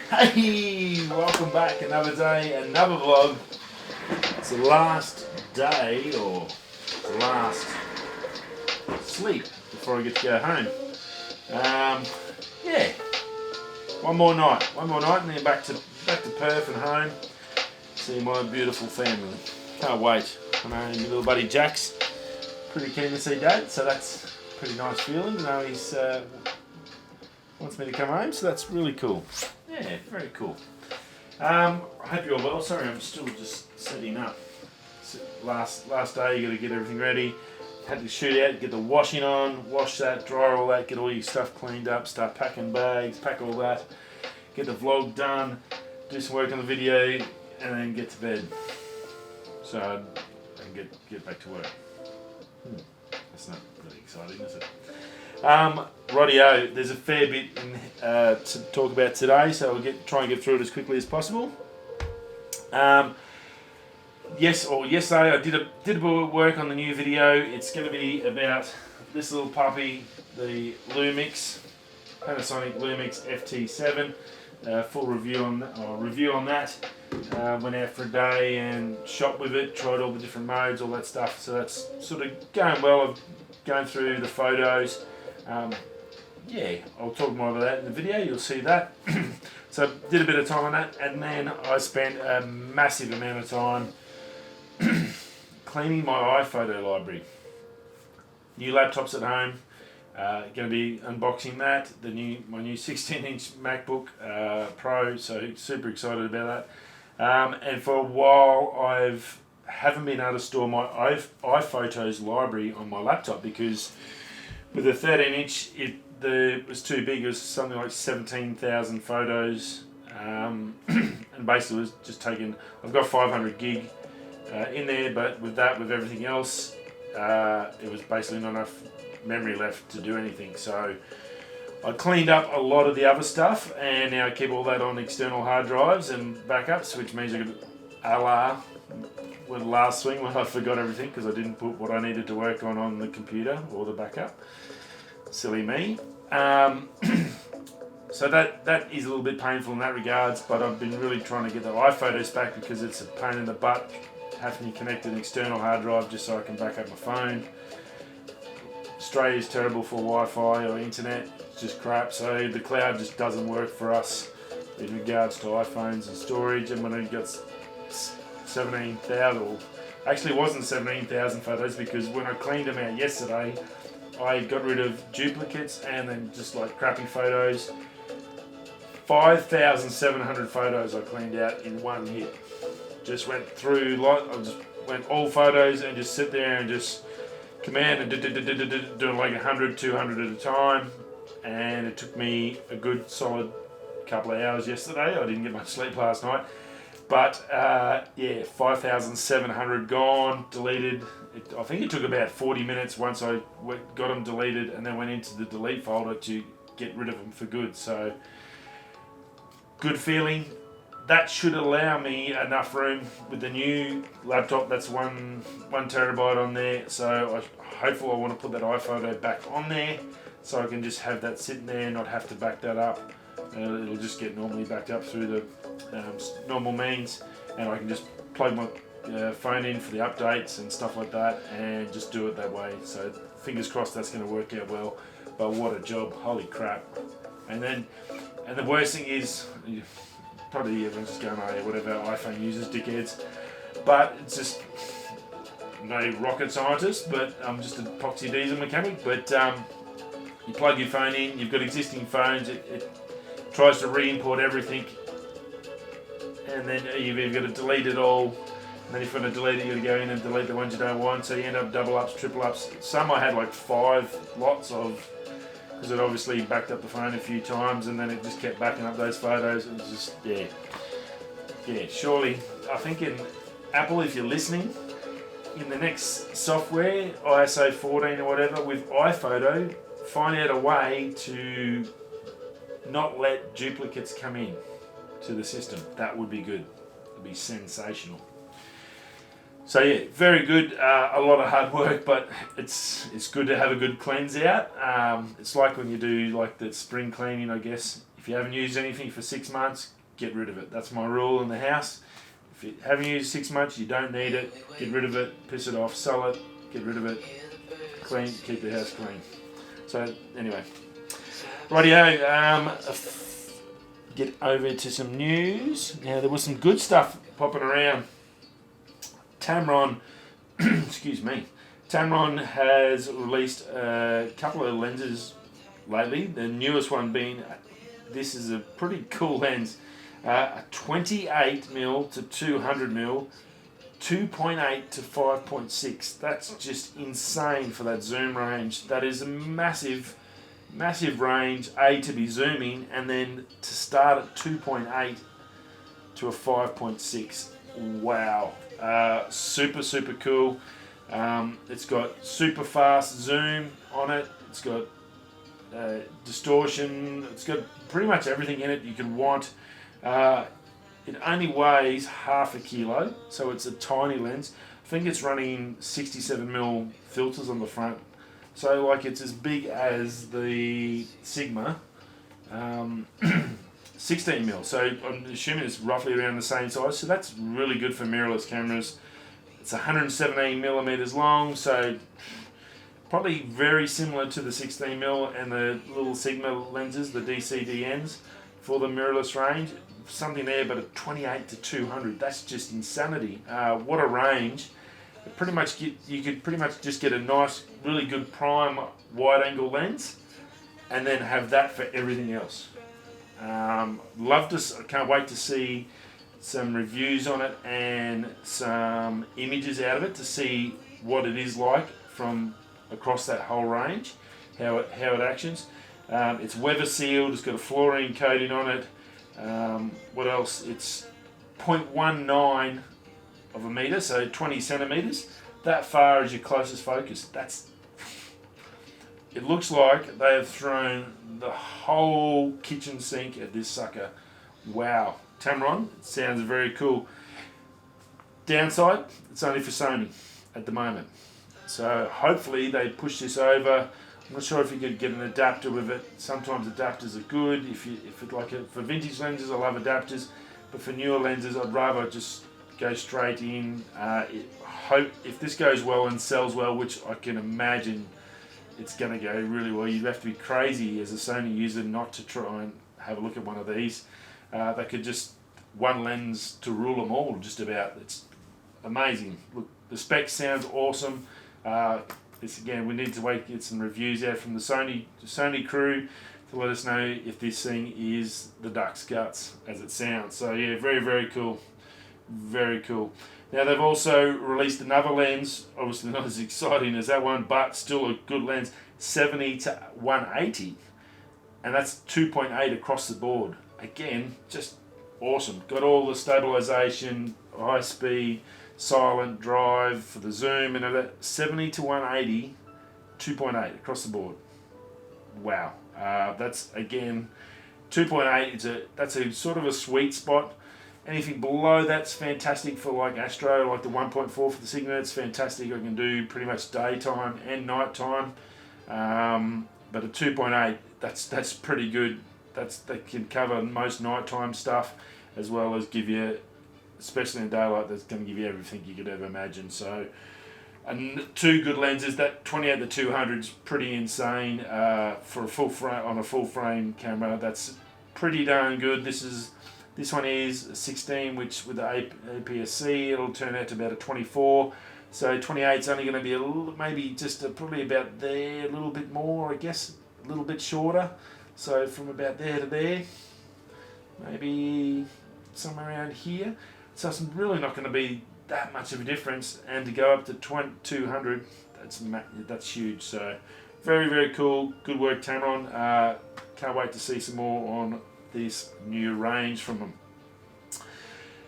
Hey, welcome back. Another day, another vlog. It's the last day or the last sleep before I get to go home. Yeah, one more night, and then back to Perth and home. See my beautiful family. Can't wait. I know my little buddy Jack's pretty keen to see Dad, so that's a pretty nice feeling. You know, he's wants me to come home, so that's really cool. Yeah, very cool. I hope you're well. Sorry, I'm still just setting up. Last day, you got to get everything ready. Had to shoot out, get the washing on, wash that, dry all that, get all your stuff cleaned up, start packing bags, pack all that, get the vlog done, do some work on the video, and then get to bed. So I can get back to work. That's not really exciting, is it? Rightio, there's a fair bit to talk about today, so we'll try and get through it as quickly as possible. Yesterday I did a bit of work on the new video. It's going to be about this little puppy, the Lumix, Panasonic Lumix FT7. Full review on that. Went out for a day and shot with it, tried all the different modes, all that stuff. So that's sort of going well. I've gone through the photos. Yeah, I'll talk more about that in the video, you'll see that. So did a bit of time on that, and then I spent a massive amount of time cleaning my iPhoto library. New laptops at home, going to be unboxing that, my new 16-inch MacBook Pro, so super excited about that. And for a while I haven't been able to store my iPhotos library on my laptop because with a 13-inch, it was too big. It was something like 17,000 photos, and basically it was just taking. I've got 500 gig in there, but with everything else, it was basically not enough memory left to do anything. So I cleaned up a lot of the other stuff, and now I keep all that on external hard drives and backups, which means I could with the last swing when I forgot everything because I didn't put what I needed to work on the computer or the backup. Silly me. So that is a little bit painful in that regards, but I've been really trying to get the iPhotos back because it's a pain in the butt having to connect an external hard drive just so I can back up my phone. Australia is terrible for Wi-Fi or internet, it's just crap, so the cloud just doesn't work for us in regards to iPhones and storage. And when I got 17,000, or actually it wasn't 17,000 photos because when I cleaned them out yesterday I got rid of duplicates and then just like crappy photos. 5,700 photos I cleaned out in one hit. Just went through, I just went all photos and just sit there and just command and doing like 100, 200 at a time. And it took me a good solid couple of hours yesterday. I didn't get much sleep last night. But yeah, 5,700 gone, deleted. I think it took about 40 minutes once I got them deleted and then went into the delete folder to get rid of them for good. So good feeling. That should allow me enough room with the new laptop. That's one terabyte on there. So hopefully I want to put that iPhoto back on there so I can just have that sitting there and not have to back that up. It'll just get normally backed up through the normal means, and I can just plug my phone in for the updates and stuff like that and just do it that way. So fingers crossed that's going to work out well. But what a job, holy crap. And the worst thing is, probably everyone's just going, oh yeah, whatever, iPhone users, dickheads. But it's just no rocket scientist, but I'm just an epoxy diesel mechanic. But you plug your phone in, you've got existing phones, it tries to re-import everything, and then you've either got to delete it all, and then if you want to delete it, you've got to go in and delete the ones you don't want, so you end up double ups, triple ups. Some I had like 5 lots of, because it obviously backed up the phone a few times, and then it just kept backing up those photos. It was just, yeah, surely, I think in Apple, if you're listening, in the next software, ISO 14 or whatever, with iPhoto, find out a way to not let duplicates come in to the system. That would be good. It would be sensational. So yeah, very good. A lot of hard work, but it's good to have a good cleanse out. It's like when you do like the spring cleaning, I guess. If you haven't used anything for 6 months, get rid of it. That's my rule in the house. If you haven't used 6 months, you don't need it. Get rid of it, piss it off, sell it, get rid of it, clean, keep the house clean. So anyway, rightio. Get over to some news. Now there was some good stuff popping around. Tamron, excuse me. Tamron has released a couple of lenses lately. The newest one being, this is a pretty cool lens, a 28mm to 200mm, 2.8 to 5.6. That's just insane for that zoom range. That is a massive range, to be zooming, and then to start at 2.8 to a 5.6. Wow. Super cool. It's got super fast zoom on it. It's got distortion. It's got pretty much everything in it you could want. It only weighs half a kilo, so it's a tiny lens. I think it's running 67mm filters on the front, so like it's as big as the Sigma 16mm. So I'm assuming it's roughly around the same size. So that's really good for mirrorless cameras. It's 117mm long, so probably very similar to the 16mm and the little Sigma lenses, the DCDNs for the mirrorless range. Something there, but at 28 to 200, that's just insanity. What a range! You could pretty much just get a nice, really good prime wide-angle lens, and then have that for everything else. I can't wait to see some reviews on it and some images out of it to see what it is like from across that whole range, how it actions. It's weather sealed. It's got a fluorine coating on it. What else? It's 0.19 of a meter, so 20 centimeters. That far is your closest focus. It looks like they have thrown the whole kitchen sink at this sucker. Wow. Tamron, it sounds very cool. Downside, it's only for Sony at the moment. So hopefully they push this over. I'm not sure if you could get an adapter with it. Sometimes adapters are good. For vintage lenses, I love adapters, but for newer lenses, I'd rather just go straight in. Hope if this goes well and sells well, which I can imagine it's going to go really well. You'd have to be crazy as a Sony user not to try and have a look at one of these. They could just one lens to rule them all. Just about. It's amazing. Look, the spec sounds awesome. This again, we need to wait, get some reviews out from the Sony crew to let us know if this thing is the duck's guts as it sounds. So yeah, very cool, very cool. Now they've also released another lens, obviously not as exciting as that one, but still a good lens, 70 to 180, and that's 2.8 across the board. Again, just awesome. Got all the stabilization, high speed, silent drive for the zoom and all that. 70 to 180, 2.8 across the board. Wow. That's again 2.8. That's a sort of a sweet spot. Anything below that's fantastic for like Astro, like the 1.4 for the Sigma. It's fantastic. I can do pretty much daytime and nighttime. But a 2.8, that's pretty good. That can cover most nighttime stuff, as well as give you, especially in daylight, that's going to give you everything you could ever imagine. So, and two good lenses. That 28 to 200 is pretty insane for a full frame on a full frame camera. That's pretty darn good. This one is a 16, which with the APS-C it'll turn out to about a 24. So 28 is only going to be a little, maybe just probably about there, a little bit more, I guess, a little bit shorter. So from about there to there, maybe somewhere around here. So it's really not going to be that much of a difference. And to go up to 200, that's huge. So very cool. Good work, Tamron. Can't wait to see some more on this new range from them.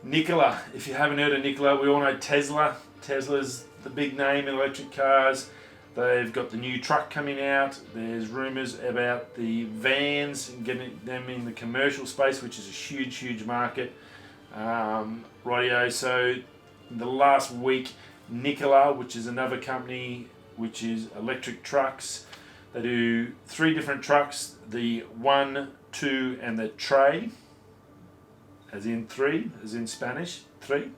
Nikola. If you haven't heard of Nikola, we all know Tesla. Tesla's the big name in electric cars. They've got the new truck coming out. There's rumours about the vans and getting them in the commercial space, which is a huge market. Rightio. So in the last week, Nikola, which is another company which is electric trucks, they do 3 different trucks: the 1, 2, and the tray. as in three, as in Spanish, tres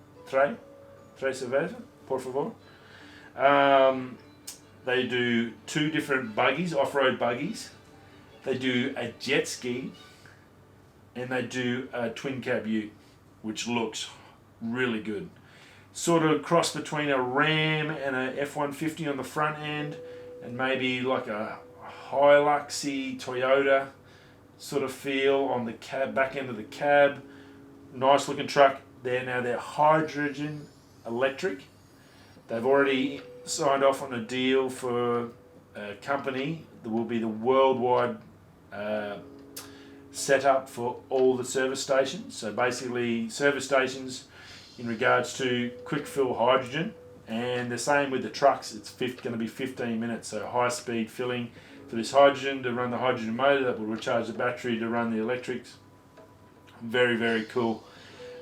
cerveza, por favor. They do 2 different buggies, off-road buggies. They do a jet ski, and they do a twin cab ute, which looks really good. Sort of cross between a Ram and a F-150 on the front end, and maybe like a Hiluxy Toyota sort of feel on the cab, back end of the cab. Nice looking truck. They're hydrogen electric. They've already signed off on a deal for a company that will be the worldwide setup for all the service stations. So basically service stations in regards to quick fill hydrogen, and the same with the trucks. It's going to be 15 minutes, so high speed filling for this hydrogen to run the hydrogen motor that will recharge the battery to run the electrics. Very, very cool.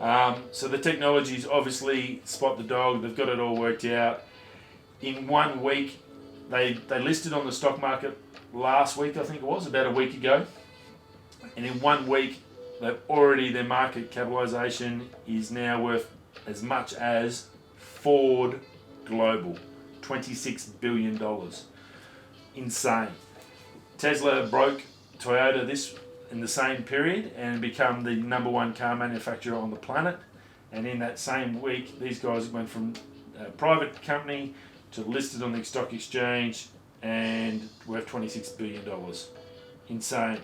So the technology is obviously spot the dog. They've got it all worked out. In 1 week, they listed on the stock market last week, I think it was, about a week ago. And in 1 week, their market capitalization is now worth as much as Ford Global, $26 billion. Insane. Tesla broke Toyota this in the same period and become the #1 car manufacturer on the planet. And in that same week, these guys went from a private company to listed on the stock exchange and worth $26 billion. Insane.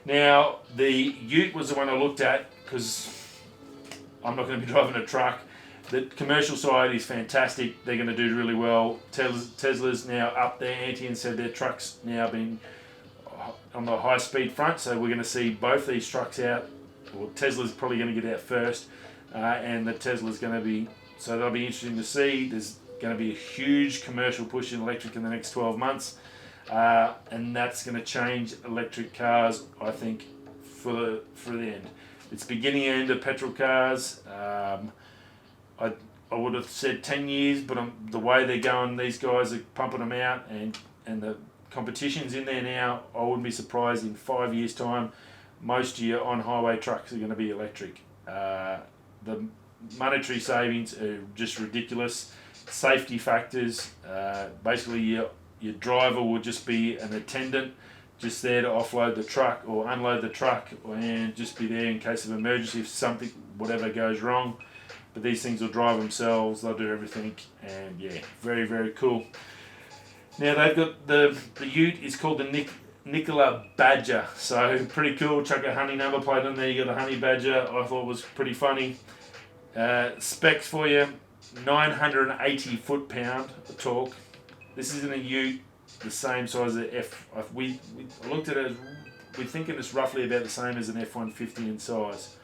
Now, the Ute was the one I looked at because I'm not going to be driving a truck. The commercial side is fantastic. They're going to do really well. Tesla's now up their ante and said their trucks now been on the high speed front. So we're going to see both these trucks out. Well, Tesla's probably going to get out first, and the Tesla's going to be. So that'll be interesting to see. There's going to be a huge commercial push in electric in the next 12 months, and that's going to change electric cars, I think, for the end. It's beginning end of petrol cars. I would have said 10 years, but the way they're going, these guys are pumping them out, and the competition's in there now. I wouldn't be surprised in 5 years' time, most of your on-highway trucks are going to be electric. The monetary savings are just ridiculous. Safety factors, basically your driver will just be an attendant, just there to offload the truck or unload the truck, and just be there in case of emergency if something, whatever goes wrong. But these things will drive themselves, they'll do everything, and yeah, very, very cool. Now they've got the Ute is called the Nikola Badger, so pretty cool. Chuck a honey number plate on there, you got a honey badger. I thought was pretty funny. Specs for you: 980 foot-pound of torque. This isn't a Ute the same size as the we looked at it. We're thinking it's roughly about the same as an F-150 in size.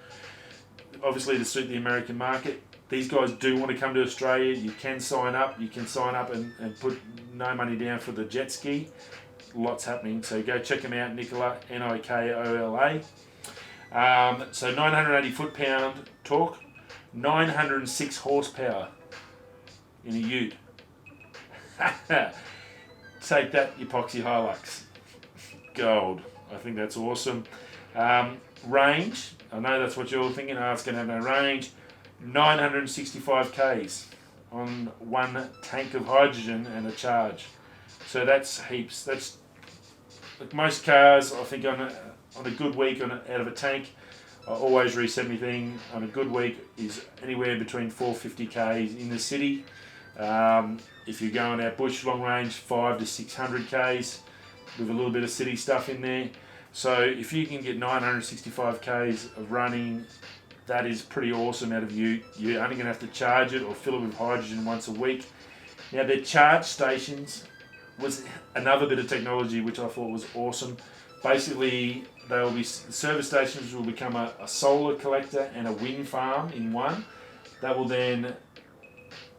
Obviously to suit the American market. These guys do want to come to Australia. You can sign up. You can sign up and put no money down for the JETSKI. Lots happening. So go check them out. Nikola, Nikola. So 980 foot-pound torque, 906 horsepower in a Ute. Take that, epoxy Hilux. Gold. I think that's awesome. Range. I know that's what you're thinking. Oh, it's going to have no range. 965 Ks on one tank of hydrogen and a charge. So that's heaps. That's like most cars. I think on a good week out of a tank, I always reset my thing. On a good week is anywhere between 450 Ks in the city. If you're going out bush long range, 500 to 600 Ks with a little bit of city stuff in there. So if you can get 965 Ks of running, that is pretty awesome out of you. You're only going to have to charge it or fill it with hydrogen once a week. Now their charge stations was another bit of technology which I thought was awesome. Basically, service stations will become a solar collector and a wind farm in one. That will then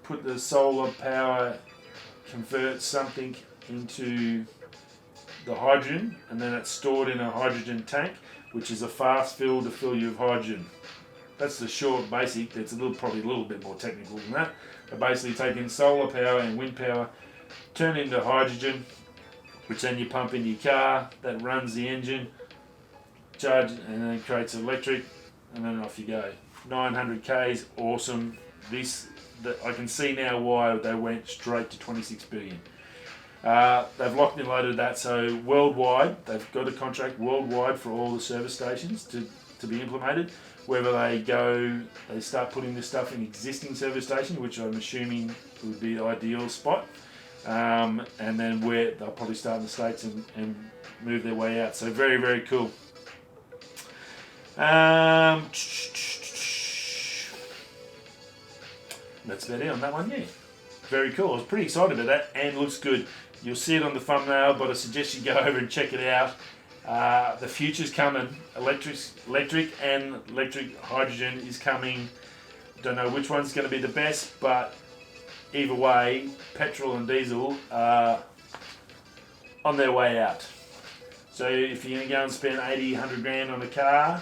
put the solar power, convert something into the hydrogen, and then it's stored in a hydrogen tank, which is a fast fill to fill you with hydrogen. That's the short basic. It's probably a little bit more technical than that. But basically taking solar power and wind power, turn into hydrogen, which then you pump in your car, that runs the engine, charge, and then creates electric, and then off you go. 900 Ks, awesome. I can see now why they went straight to 26 billion. They've locked and loaded that, so worldwide, they've got a contract worldwide for all the service stations to be implemented. Whether they go, they start putting this stuff in existing service stations, which I'm assuming would be the ideal spot, and then where they'll probably start in the States and move their way out. So very, very cool. That's about it on that one, yeah. Very cool. I was pretty excited about that, and looks good. You'll see it on the thumbnail, but I suggest you go over and check it out. The future's coming. Electric and electric hydrogen is coming. Don't know which one's going to be the best, but either way, petrol and diesel are on their way out. So if you're going to go and spend 80, 100 grand on a car,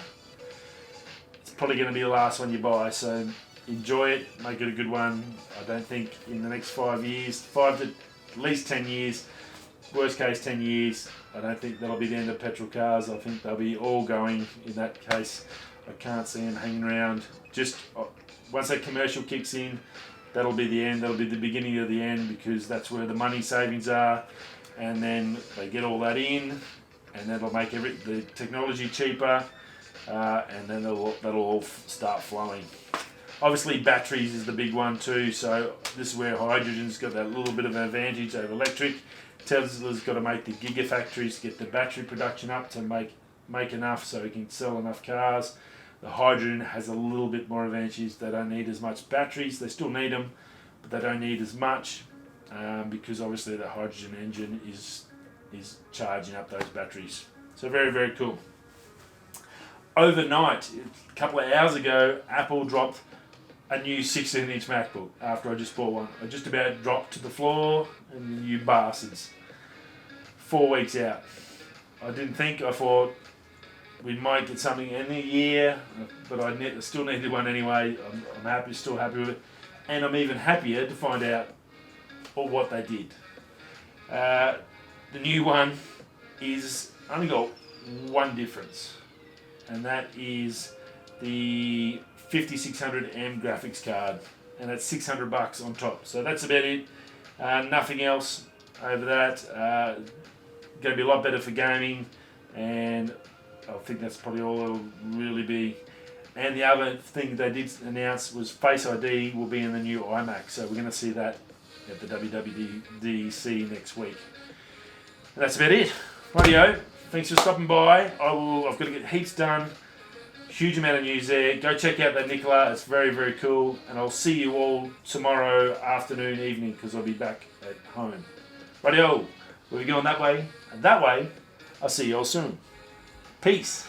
it's probably going to be the last one you buy. So enjoy it, make it a good one. I don't think in the next 5 years, 5 to at least 10 years, worst case 10 years, I don't think that'll be the end of petrol cars. I think they'll be all going in that case. I can't see them hanging around. Just once that commercial kicks in, that'll be the end. That'll be the beginning of the end, because that's where the money savings are. And then they get all that in, and that'll make the technology cheaper, and then that'll all start flowing. Obviously batteries is the big one too, so this is where hydrogen's got that little bit of an advantage over electric. Tesla's got to make the gigafactories to get the battery production up to make enough so it can sell enough cars. The hydrogen has a little bit more advantages. They don't need as much batteries. They still need them, but they don't need as much, because obviously the hydrogen engine is charging up those batteries. So very, very cool. Overnight, a couple of hours ago, Apple dropped a new 16-inch MacBook after I just bought one. I just about dropped to the floor, and you bastards. 4 weeks out. I thought we might get something in the year, but I still needed one anyway. I'm still happy with it. And I'm even happier to find out what they did. The new one is only got one difference, and that is the 5600M graphics card, and that's $600 on top. So that's about it. Nothing else over that. Going to be a lot better for gaming, and I think that's probably all it'll really be. And the other thing they did announce was Face ID will be in the new iMac, so we're going to see that at the WWDC next week. And that's about it. Rightio. Thanks for stopping by. I've got to get heaps done. Huge amount of news there. Go check out that Nikola. It's very, very cool. And I'll see you all tomorrow afternoon, evening, because I'll be back at home. Rightio. We'll be going that way. And that way, I'll see you all soon. Peace.